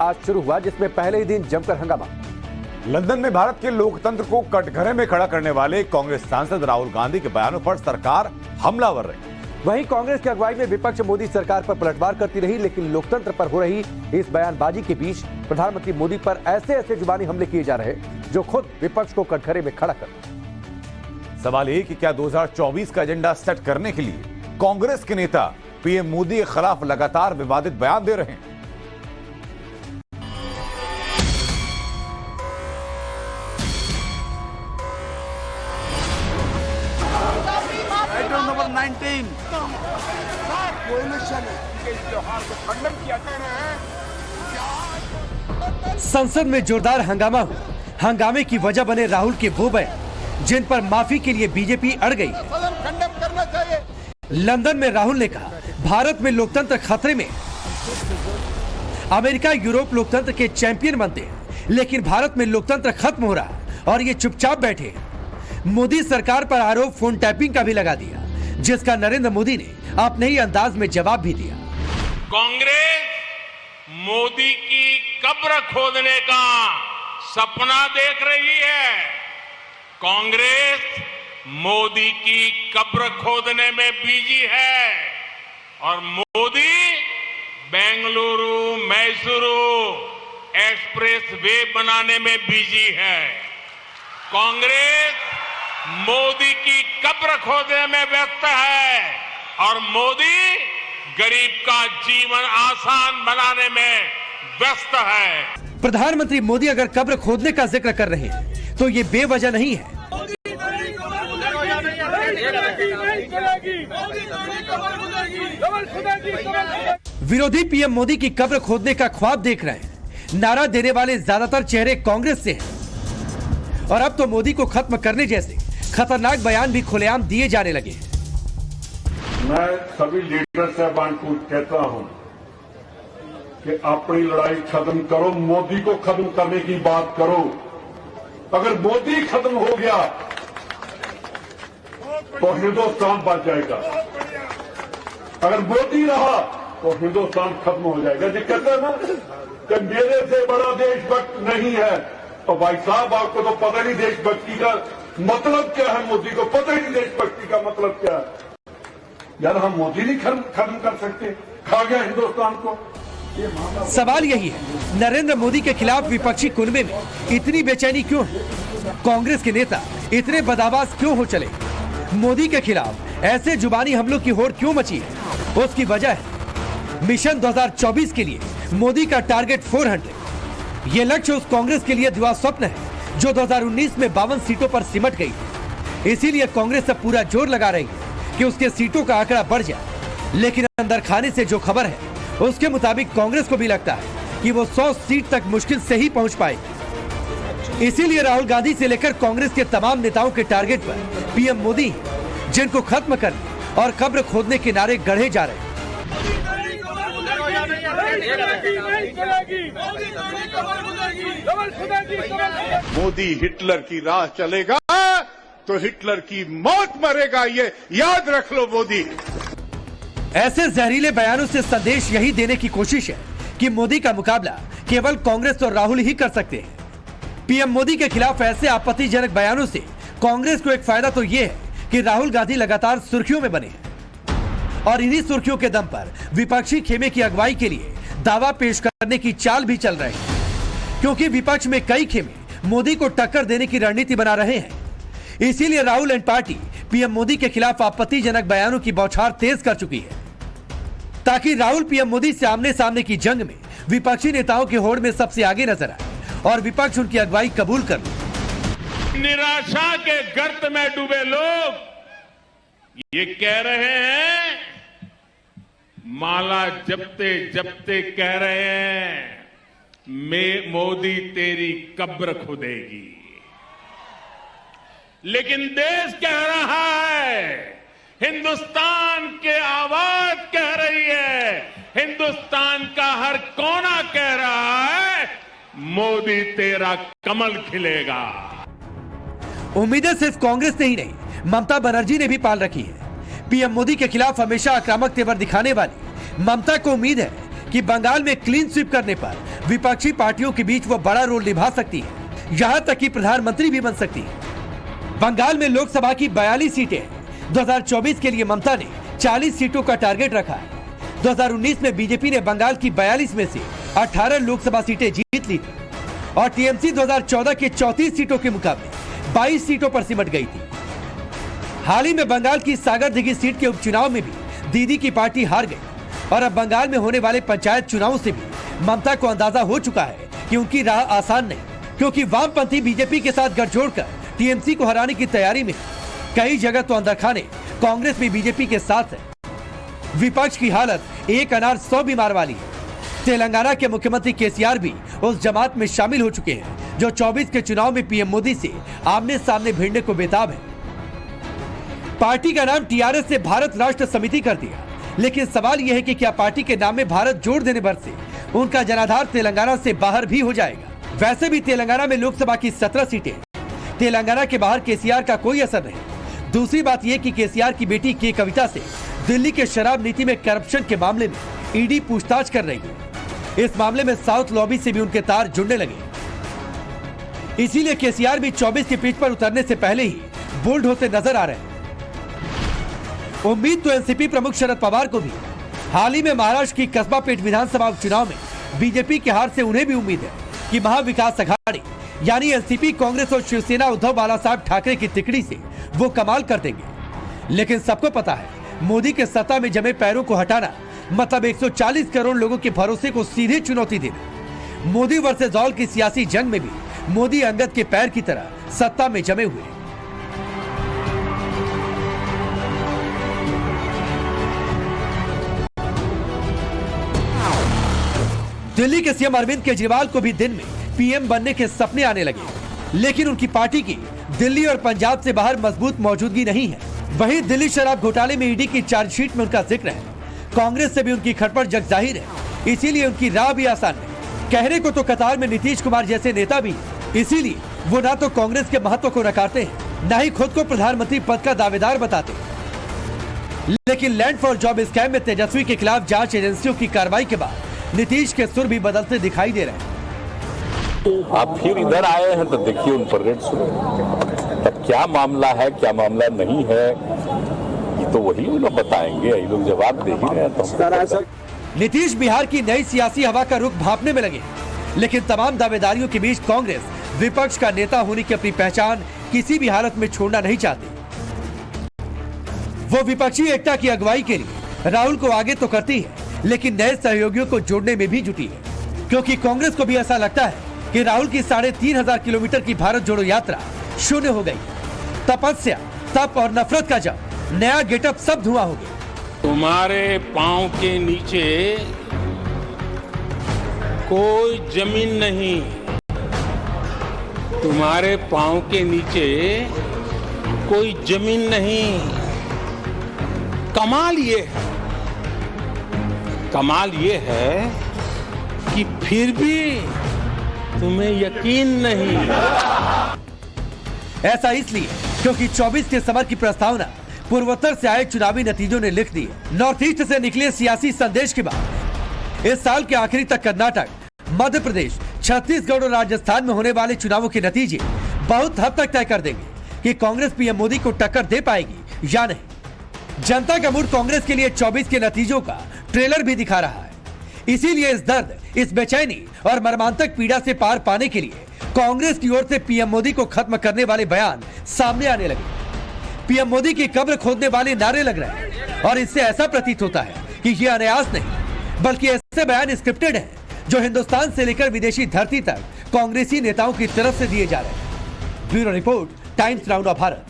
आज शुरू हुआ, जिसमें पहले ही दिन जमकर हंगामा। लंदन में भारत के लोकतंत्र को कटघरे में खड़ा करने वाले कांग्रेस सांसद राहुल गांधी के बयानों पर सरकार हमलावर रही। वहीं कांग्रेस की अगुवाई में विपक्ष मोदी सरकार पर पलटवार करती रही, लेकिन लोकतंत्र पर हो रही इस बयानबाजी के बीच प्रधानमंत्री मोदी पर ऐसे जुबानी हमले किए जा रहे जो खुद विपक्ष को कटघरे में खड़ा कर। सवाल ये कि क्या 2024 का एजेंडा सेट करने के लिए कांग्रेस के नेता पीएम मोदी के खिलाफ लगातार विवादित बयान दे रहे हैं। आइटम नंबर 19 संसद में जोरदार हंगामा हुआ। हंगामे की वजह बने राहुल के वो बयान जिन पर माफी के लिए बीजेपी अड़ गई। लंदन में राहुल ने कहा, भारत में लोकतंत्र खतरे में। अमेरिका यूरोप लोकतंत्र के चैंपियन बनते हैं, लेकिन भारत में लोकतंत्र खत्म हो रहा और ये चुपचाप बैठे। मोदी सरकार पर आरोप फोन टैपिंग का भी लगा दिया, जिसका नरेंद्र मोदी ने अपने ही अंदाज में जवाब भी दिया। कांग्रेस मोदी की कब्र खोदने का सपना देख रही है। कांग्रेस मोदी की कब्र खोदने में बिजी है और मोदी बेंगलुरु मैसूरू एक्सप्रेस वे बनाने में बिजी है। कांग्रेस मोदी की कब्र खोदने में व्यस्त है और मोदी गरीब का जीवन आसान बनाने में व्यस्त है। प्रधानमंत्री मोदी अगर कब्र खोदने का जिक्र कर रहे हैं तो ये बेवजह नहीं है। विरोधी पीएम मोदी की कब्र खोदने का ख्वाब देख रहे हैं। नारा देने वाले ज्यादातर चेहरे कांग्रेस से हैं और अब तो मोदी को खत्म करने जैसे खतरनाक बयान भी खुलेआम दिए जाने लगे। मैं सभी लीडर साहबान को कहता हूं कि अपनी लड़ाई खत्म करो, मोदी को खत्म करने की बात करो। अगर मोदी खत्म हो गया तो हिंदुस्तान बच जाएगा, अगर मोदी रहा तो हिंदुस्तान खत्म हो जाएगा। जी कहते हैं ना कि मेरे से बड़ा देशभक्त नहीं है, तो भाई साहब आपको तो पता नहीं देशभक्ति का मतलब क्या है, मोदी को पता ही नहीं देशभक्ति का मतलब क्या है। यार हम मोदी नहीं खत्म कर सकते, खा गया हिंदुस्तान को। सवाल यही है, नरेंद्र मोदी के खिलाफ विपक्षी कुनबे में इतनी बेचैनी क्यों है? कांग्रेस के नेता इतने बदआवाज क्यों हो चले? मोदी के खिलाफ ऐसे जुबानी हमलों की होड़ क्यों मची है? उसकी वजह है मिशन 2024 के लिए मोदी का टारगेट 400। ये लक्ष्य उस कांग्रेस के लिए दुआ स्वप्न है जो 2019 में 52 सीटों पर सिमट गई। इसीलिए कांग्रेस अब पूरा जोर लगा रही है कि उसके सीटों का आंकड़ा बढ़ जाए। लेकिन अंदर खाने से जो खबर है उसके मुताबिक कांग्रेस को भी लगता है कि वो 100 सीट तक मुश्किल से ही पहुंच पाएगी। इसीलिए राहुल गांधी से लेकर कांग्रेस के तमाम नेताओं के टारगेट पर पीएम मोदी, जिनको खत्म करने और कब्र खोदने के नारे गढ़े जा रहे हैं। मोदी हिटलर की राह चलेगा तो हिटलर की मौत मरेगा, ये याद रख लो मोदी। ऐसे जहरीले बयानों से संदेश यही देने की कोशिश है कि मोदी का मुकाबला केवल कांग्रेस और राहुल ही कर सकते हैं। पीएम मोदी के खिलाफ ऐसे आपत्तिजनक बयानों से कांग्रेस को एक फायदा तो यह है कि राहुल गांधी लगातार सुर्खियों में बने हैं और इन्हीं सुर्खियों के दम पर विपक्षी खेमे की अगुवाई के लिए दावा पेश करने की चाल भी चल रही है, क्योंकि विपक्ष में कई खेमे मोदी को टक्कर देने की रणनीति बना रहे हैं। इसीलिए Rahul and party PM Modi के खिलाफ आपत्तिजनक बयानों की बौछार तेज कर चुकी है, ताकि राहुल पीएम मोदी से आमने सामने की जंग में विपक्षी नेताओं की होड़ में सबसे आगे नजर आए और विपक्ष उनकी अगुवाई कबूल कर ले। निराशा के गर्त में डूबे लोग ये कह रहे हैं, माला जपते जपते कह रहे हैं, मोदी तेरी कब्र खुदेगी। लेकिन देश कह रहा है, हिंदुस्तान के आवाज कह रही है, हिंदुस्तान का हर कोना कह रहा है, मोदी तेरा कमल खिलेगा। उम्मीदें सिर्फ कांग्रेस ने ही नहीं, ममता बनर्जी ने भी पाल रखी है। पीएम मोदी के खिलाफ हमेशा आक्रामक तेवर दिखाने वाली ममता को उम्मीद है कि बंगाल में क्लीन स्वीप करने पर विपक्षी पार्टियों के बीच वो बड़ा रोल निभा सकती है, यहां तक कि प्रधानमंत्री भी बन सकती है। बंगाल में लोकसभा की 42 सीटें हैं। 2024 के लिए ममता ने 40 सीटों का टारगेट रखा है। 2019 में बीजेपी ने बंगाल की 42 में से 18 लोकसभा सीटें जीत ली थी और टीएमसी 2014 के 34 सीटों के मुकाबले 22 सीटों पर सिमट गई थी। हाल ही में बंगाल की सागरदिघी सीट के उपचुनाव में भी दीदी की पार्टी हार गई और अब बंगाल में होने वाले पंचायत चुनावों से भी ममता को अंदाजा हो चुका है कि उनकी राह आसान नहीं, क्योंकि वामपंथी बीजेपी के साथ गठजोड़ कर टीएमसी को हराने की तैयारी में। कई जगह तो अंदर खाने कांग्रेस भी बीजेपी के साथ है। विपक्ष की हालत एक अनार 100 बीमार वाली है। तेलंगाना के मुख्यमंत्री केसीआर भी उस जमात में शामिल हो चुके हैं जो 24 के चुनाव में पीएम मोदी से आमने सामने भिड़ने को बेताब है। पार्टी का नाम टीआरएस से भारत राष्ट्र समिति कर दिया, लेकिन सवाल यह है कि क्या पार्टी के नाम में भारत जोड़ देने भर से उनका जनाधार तेलंगाना से बाहर भी हो जाएगा। वैसे भी तेलंगाना में लोकसभा की 17 सीटें, तेलंगाना के बाहर केसीआर का कोई असर नहीं। दूसरी बात यह कि केसीआर की बेटी के कविता से दिल्ली के शराब नीति में करप्शन के मामले में ईडी पूछताछ कर रही है। इस मामले में साउथ लॉबी से भी उनके तार जुड़ने लगे, इसीलिए केसीआर भी 24 के पिच पर उतरने से पहले ही बोल्ड होते नजर आ रहे हैं। उम्मीद तो एनसीपी प्रमुख शरद पवार को भी। हाल ही में महाराष्ट्र की कस्बा पेट विधानसभा उपचुनाव में बीजेपी की हार से उन्हें भी उम्मीद है कि महाविकास अघाड़ी यानी एनसीपी, कांग्रेस और शिवसेना उद्धव बालासाहब ठाकरे की तिकड़ी से वो कमाल कर देंगे। लेकिन सबको पता है मोदी के सत्ता में जमे पैरों को हटाना मतलब 140 करोड़ लोगों के भरोसे को सीधे चुनौती देना। मोदी वर्सेस ऑल की सियासी जंग में भी मोदी अंगद के पैर की तरह सत्ता में जमे हुए। दिल्ली के सीएम अरविंद केजरीवाल को भी दिन में पीएम बनने के सपने आने लगे, लेकिन उनकी पार्टी की दिल्ली और पंजाब से बाहर मजबूत मौजूदगी नहीं है। वहीं दिल्ली शराब घोटाले में ईडी की चार्जशीट में उनका जिक्र है। कांग्रेस से भी उनकी खटपट जग जाहिर है, इसीलिए उनकी राह भी आसान नहीं। कहने को तो कतार में नीतीश कुमार जैसे नेता भी, इसीलिए वो ना तो कांग्रेस के महत्व को नकारते हैं, न ही खुद को प्रधानमंत्री पद का दावेदार बताते। लेकिन लैंड फॉर जॉब स्कैम में तेजस्वी के खिलाफ जांच एजेंसियों की कार्रवाई के बाद नीतीश के सुर भी बदलते दिखाई दे रहे हैं। आप फिर इधर आए हैं तो देखिए उन पर रेट सुनो, तब क्या मामला है क्या मामला नहीं है ये तो वही लोग बताएंगे, ये लोग जवाब दे ही रहे तो। नीतीश बिहार की नई सियासी हवा का रुख भांपने में लगे, लेकिन तमाम दावेदारियों के बीच कांग्रेस विपक्ष का नेता होने की अपनी पहचान किसी भी हालत में छोड़ना नहीं चाहती। वो विपक्षी एकता की अगुवाई के लिए राहुल को आगे तो करती है, लेकिन नए सहयोगियों को जोड़ने में भी जुटी है, क्योंकि कांग्रेस को भी ऐसा लगता है कि राहुल की 3,500 किलोमीटर की भारत जोड़ो यात्रा शून्य हो गई। तपस्या, तप और नफरत का जब नया गेटअप सब धुआं हो गया। तुम्हारे पांव के नीचे कोई जमीन नहीं, तुम्हारे पांव के नीचे कोई जमीन नहीं। कमाल ये है कि फिर भी तुम्हें यकीन नहीं। ऐसा इसलिए क्योंकि 24 के समर की प्रस्तावना पूर्वोत्तर से आए चुनावी नतीजों ने लिख दी है। नॉर्थ ईस्ट से निकले सियासी संदेश के बाद इस साल के आखिरी तक कर्नाटक, मध्य प्रदेश, छत्तीसगढ़ और राजस्थान में होने वाले चुनावों के नतीजे बहुत हद तक तय कर देंगे कि कांग्रेस पीएम मोदी को टक्कर दे पाएगी या नहीं। जनता का मूड कांग्रेस के लिए 24 के नतीजों का ट्रेलर भी दिखा रहा है। इसीलिए इस दर्द, इस बेचैनी और मर्मांतक पीड़ा से पार पाने के लिए कांग्रेस की ओर से पीएम मोदी को खत्म करने वाले बयान सामने आने लगे। पीएम मोदी की कब्र खोदने वाले नारे लग रहे हैं और इससे ऐसा प्रतीत होता है कि ये अनायास नहीं बल्कि ऐसे बयान स्क्रिप्टेड हैं जो हिंदुस्तान से लेकर विदेशी धरती तक कांग्रेसी नेताओं की तरफ से दिए जा रहे हैं। Bureau report, times now Bharat.